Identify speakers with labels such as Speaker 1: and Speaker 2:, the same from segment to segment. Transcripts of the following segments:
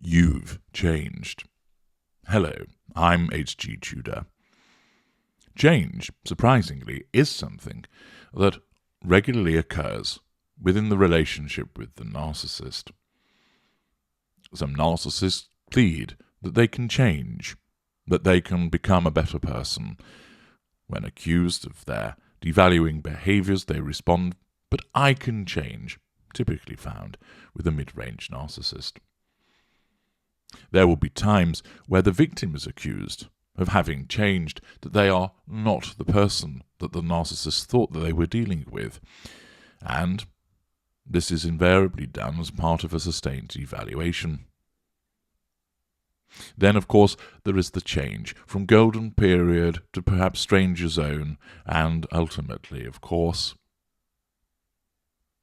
Speaker 1: You've changed. Hello, I'm H.G. Tudor. Change, surprisingly, is something that regularly occurs within the relationship with the narcissist. Some narcissists plead that they can change, that they can become a better person. When accused of their devaluing behaviors, they respond, "But I can change," typically found with a mid-range narcissist. There will be times where the victim is accused of having changed, that they are not the person that the narcissist thought that they were dealing with. And this is invariably done as part of a sustained devaluation. Then, of course, there is the change from golden period to perhaps stranger zone, and ultimately, of course,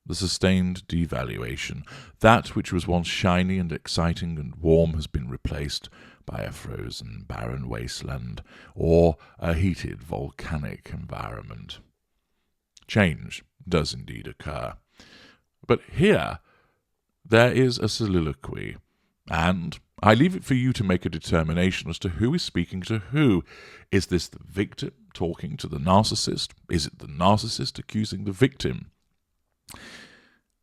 Speaker 1: the sustained devaluation. That which was once shiny and exciting and warm has been replaced by a frozen, barren wasteland or a heated, volcanic environment. Change does indeed occur. But here, there is a soliloquy, and I leave it for you to make a determination as to who is speaking to who. Is this the victim talking to the narcissist? Is it the narcissist accusing the victim?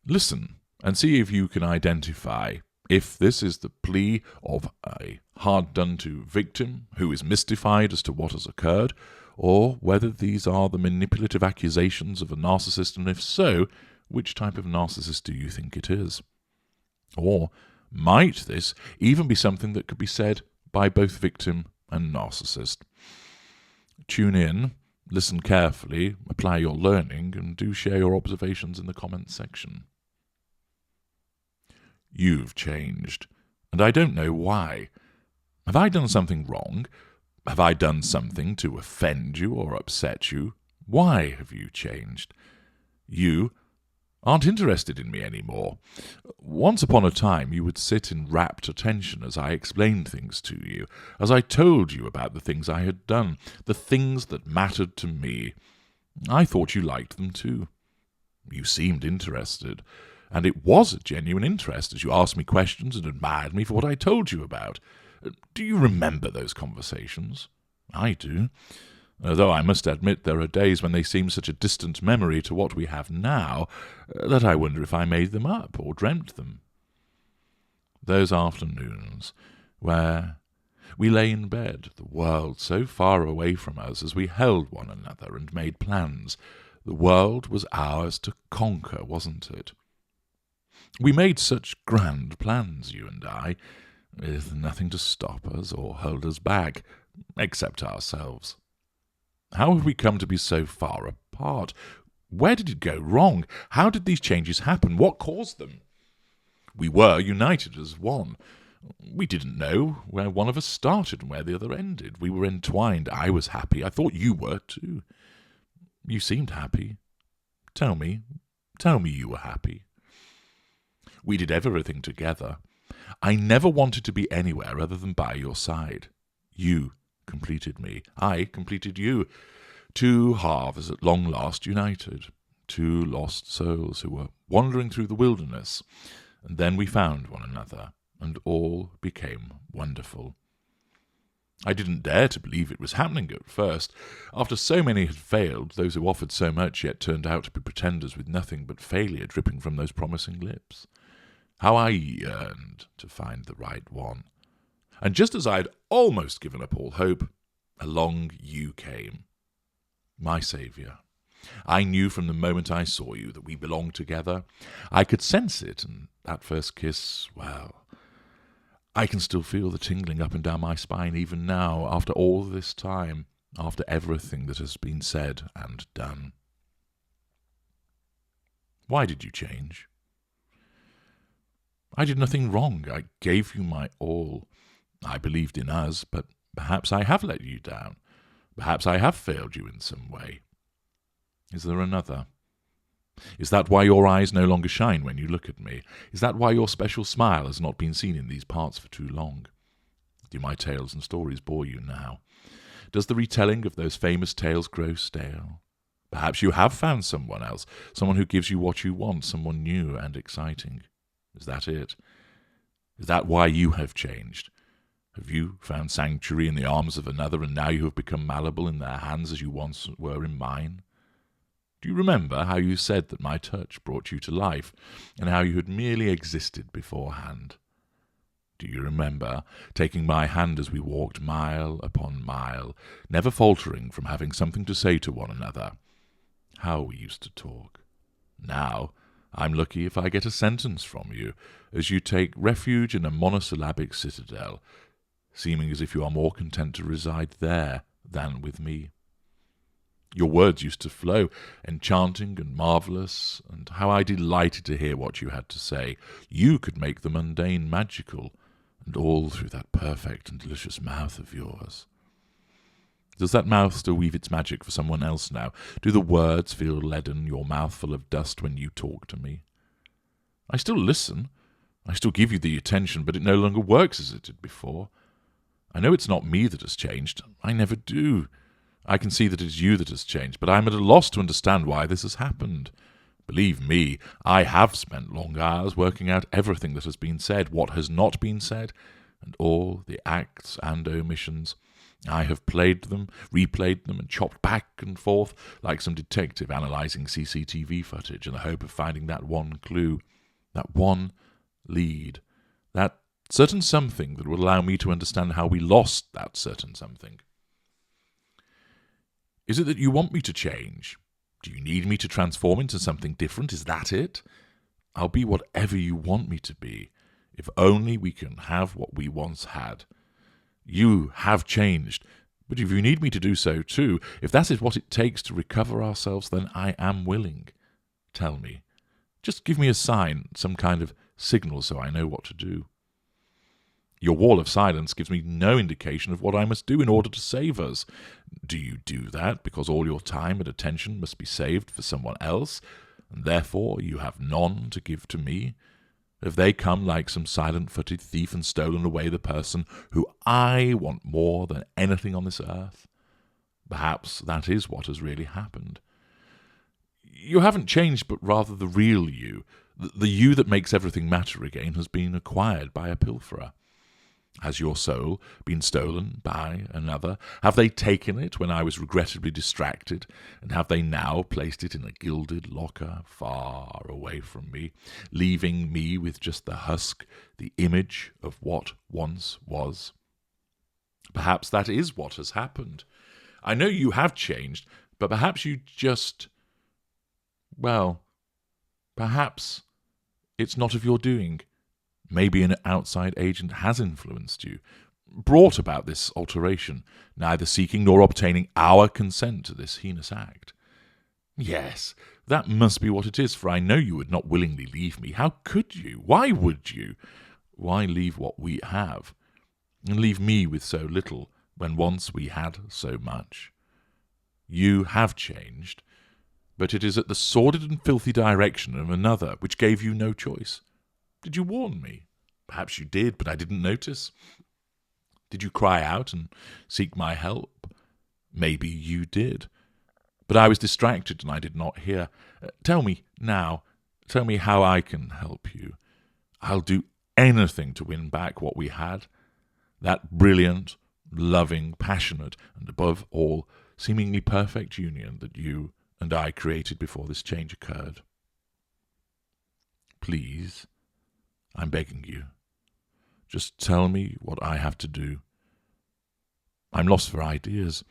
Speaker 1: Listen and see if you can identify if this is the plea of a hard-done-to victim who is mystified as to what has occurred, or whether these are the manipulative accusations of a narcissist, and if so, which type of narcissist do you think it is? Or might this even be something that could be said by both victim and narcissist? Tune in, listen carefully, apply your learning, and do share your observations in the comments section. You've changed, and I don't know why. Have I done something wrong? Have I done something to offend you or upset you? Why have you changed? You aren't interested in me anymore. Once upon a time you would sit in rapt attention as I explained things to you, as I told you about the things I had done, the things that mattered to me. I thought you liked them too. You seemed interested, and it was a genuine interest as you asked me questions and admired me for what I told you about. Do you remember those conversations? I do. Though I must admit there are days when they seem such a distant memory to what we have now that I wonder if I made them up or dreamt them. Those afternoons where we lay in bed, the world so far away from us, as we held one another and made plans. The world was ours to conquer, wasn't it? We made such grand plans, you and I, with nothing to stop us or hold us back, except ourselves. How have we come to be so far apart? Where did it go wrong? How did these changes happen? What caused them? We were united as one. We didn't know where one of us started and where the other ended. We were entwined. I was happy. I thought you were too. You seemed happy. Tell me you were happy. We did everything together. I never wanted to be anywhere other than by your side. You completed me. I completed you. Two halves at long last united. Two lost souls who were wandering through the wilderness. And then we found one another, and all became wonderful. I didn't dare to believe it was happening at first. After so many had failed, those who offered so much yet turned out to be pretenders with nothing but failure dripping from those promising lips. How I yearned to find the right one. And just as I had almost given up all hope, along you came, my saviour. I knew from the moment I saw you that we belonged together. I could sense it, and that first kiss, well, I can still feel the tingling up and down my spine even now, after all this time, after everything that has been said and done. Why did you change? I did nothing wrong. I gave you my all. I believed in us, but perhaps I have let you down. Perhaps I have failed you in some way. Is there another? Is that why your eyes no longer shine when you look at me? Is that why your special smile has not been seen in these parts for too long? Do my tales and stories bore you now? Does the retelling of those famous tales grow stale? Perhaps you have found someone else, someone who gives you what you want, someone new and exciting. Is that it? Is that why you have changed? Have you found sanctuary in the arms of another, and now you have become malleable in their hands as you once were in mine? Do you remember how you said that my touch brought you to life, and how you had merely existed beforehand? Do you remember taking my hand as we walked mile upon mile, never faltering from having something to say to one another? How we used to talk. Now I'm lucky if I get a sentence from you, as you take refuge in a monosyllabic citadel, seeming as if you are more content to reside there than with me. Your words used to flow, enchanting and marvellous, and how I delighted to hear what you had to say. You could make the mundane magical, and all through that perfect and delicious mouth of yours. Does that mouth still weave its magic for someone else now? Do the words feel leaden, your mouth full of dust when you talk to me? I still listen. I still give you the attention, but it no longer works as it did before. I know it's not me that has changed. I never do. I can see that it is you that has changed, but I am at a loss to understand why this has happened. Believe me, I have spent long hours working out everything that has been said, what has not been said, and all the acts and omissions. I have played them, replayed them, and chopped back and forth like some detective analysing CCTV footage in the hope of finding that one clue, that one lead, that certain something that will allow me to understand how we lost that certain something. Is it that you want me to change? Do you need me to transform into something different? Is that it? I'll be whatever you want me to be, if only we can have what we once had. You have changed, but if you need me to do so too, if that is what it takes to recover ourselves, then I am willing. Tell me. Just give me a sign, some kind of signal so I know what to do. Your wall of silence gives me no indication of what I must do in order to save us. Do you do that because all your time and attention must be saved for someone else, and therefore you have none to give to me? Have they come like some silent-footed thief and stolen away the person who I want more than anything on this earth? Perhaps that is what has really happened. You haven't changed, but rather the real you, the you that makes everything matter again, has been acquired by a pilferer. Has your soul been stolen by another? Have they taken it when I was regrettably distracted, and have they now placed it in a gilded locker far away from me, leaving me with just the husk, the image of what once was? Perhaps that is what has happened. I know you have changed, but perhaps you just... well, perhaps it's not of your doing. Maybe an outside agent has influenced you, brought about this alteration, neither seeking nor obtaining our consent to this heinous act. Yes, that must be what it is, for I know you would not willingly leave me. How could you? Why would you? Why leave what we have, and leave me with so little, when once we had so much? You have changed, but it is at the sordid and filthy direction of another, which gave you no choice. Did you warn me? Perhaps you did, but I didn't notice. Did you cry out and seek my help? Maybe you did. But I was distracted and I did not hear. Tell me now. Tell me how I can help you. I'll do anything to win back what we had. That brilliant, loving, passionate, and above all, seemingly perfect union that you and I created before this change occurred. Please, I'm begging you, just tell me what I have to do. I'm lost for ideas.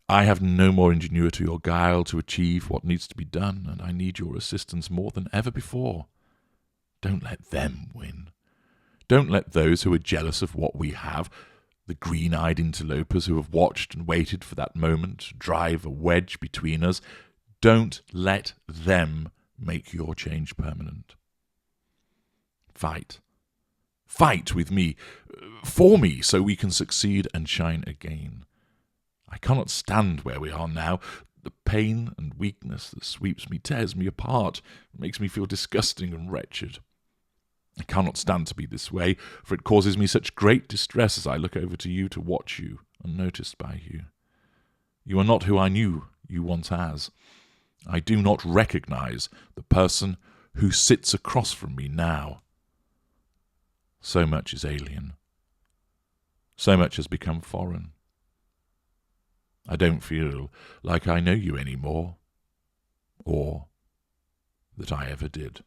Speaker 1: I have no more ingenuity or guile to achieve what needs to be done, and I need your assistance more than ever before. Don't let them win. Don't let those who are jealous of what we have, the green-eyed interlopers who have watched and waited for that moment to drive a wedge between us, don't let them make your change permanent. Fight. Fight with me, for me, so we can succeed and shine again. I cannot stand where we are now. The pain and weakness that sweeps me tears me apart, makes me feel disgusting and wretched. I cannot stand to be this way, for it causes me such great distress as I look over to you to watch you, unnoticed by you. You are not who I knew you once as. I do not recognize the person who sits across from me now. So much is alien. So much has become foreign. I don't feel like I know you anymore, or that I ever did.